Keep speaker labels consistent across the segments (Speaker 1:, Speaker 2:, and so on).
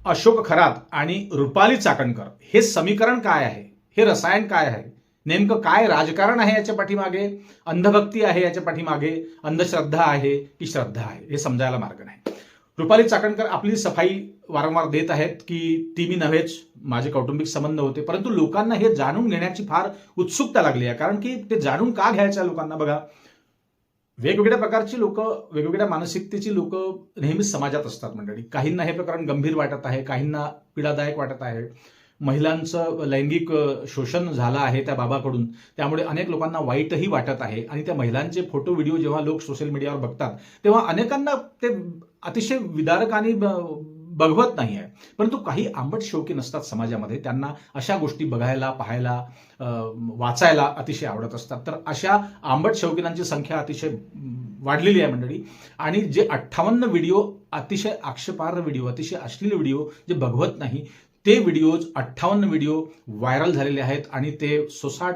Speaker 1: अशोक खरात आणि रुपाली चाकणकर हे समीकरण काय आहे, हे रसायन काय आहे, नेमकं काय राजकारण आहे याच्या पाठीमागे, अंधभक्ती आहे याच्या पाठीमागे, अंधश्रद्धा आहे की श्रद्धा आहे, हे समजायला मार्ग नाही. रुपाली चाकणकर आपली सफाई वारंवार देत आहेत की ती मी नव्हेच, माझे कौटुंबिक संबंध होते, परंतु लोकांना हे जाणून घेण्याची फार उत्सुकता लागली आहे. कारण की ते जाणून का घ्यायचं लोकांना? बघा, वेगवेगळ्या प्रकारची लोक, वेगवेगळ्या मानसिकतेची लोक नेहमीच समाजात असतात मंडळी. काहींना हे प्रकरण गंभीर वाटत आहे, काहींना पीडादायक वाटत आहे. महिलांचं लैंगिक शोषण झालं आहे त्या बाबाकडून, त्यामुळे अनेक लोकांना वाईटही वाटत आहे. आणि त्या महिलांचे फोटो व्हिडिओ जेव्हा लोक सोशल मीडियावर बघतात तेव्हा अनेकांना ते अतिशय विदारक आणि बघवत नाही आहे. परंतु काही आंबट शौकी नसतात समाजामध्ये, त्यांना अशा गोष्टी बघायला, पाहायला, वाचायला अतिशय आवडत असतात. तर अशा आंबट शौकीनांची संख्या अतिशय वाढलेली आहे मंडळी. आणि जे 58 व्हिडिओ, अतिशय आक्षेपार्ह व्हिडिओ, अतिशय अश्लील व्हिडिओ जे बघवत नाही, ते व्हिडिओज 58 व्हिडिओ व्हायरल झालेले आहेत आणि ते सोसाट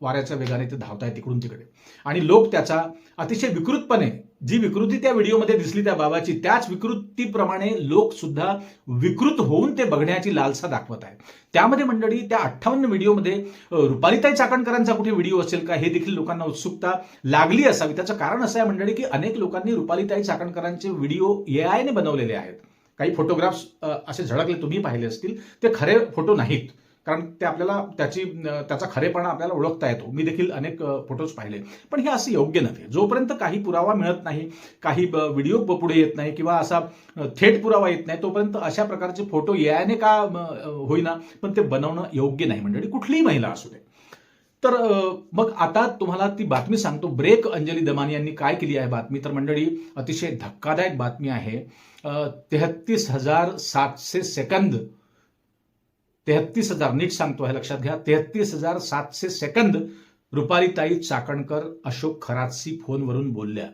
Speaker 1: वाऱ्याच्या वेगाने ते धावत आहेत इकडून तिकडे. आणि लोक त्याचा अतिशय विकृतपणे, जी विकृती त्या व्हिडिओमध्ये दिसली त्या बाबाची, त्याच विकृतीप्रमाणे लोक सुद्धा विकृत होऊन ते बघण्याची लालसा दाखवत आहेत. त्यामध्ये मंडळी त्या 58 व्हिडिओमध्ये रुपालीताई चाकणकरांचा कुठे व्हिडिओ असेल का, हे देखील लोकांना उत्सुकता लागली असावी. त्याचं कारण असं आहे मंडळी की अनेक लोकांनी रुपालीताई चाकणकरांचे व्हिडिओ AI ने बनवलेले आहेत. काही फोटोग्राफ्स असे झळकले, तुम्ही पाहिले असतील, ते खरे फोटो नाहीत. कारण ते आपल्याला त्याचा खरेपणा आपल्याला ओळखता येतो. मी देखील अनेक फोटोज पाहिले. पण हे असं योग्य नव्हे. जोपर्यंत काही पुरावा मिळत नाही, काही व्हिडिओ पुढे येत नाही किंवा असा थेट पुरावा येत नाही, तोपर्यंत अशा प्रकारचे फोटो AI ने का होईना, पण ते बनवणं योग्य नाही मंडळी, कुठलीही महिला असू दे. तर मग आता तुम्हाला ती बातमी सांगतो. ब्रेक अंजली दमानी यांनी काय केली आहे बातमी, तर मंडळी अतिशय धक्कादायक बातमी आहे. 33,700 सेकंद, 33,000, नीट सांगतो आहे, लक्षात घ्या, 33,700 सेकंद रुपालीताई चाकणकर अशोक खरातशी फोनवरून बोलल्या.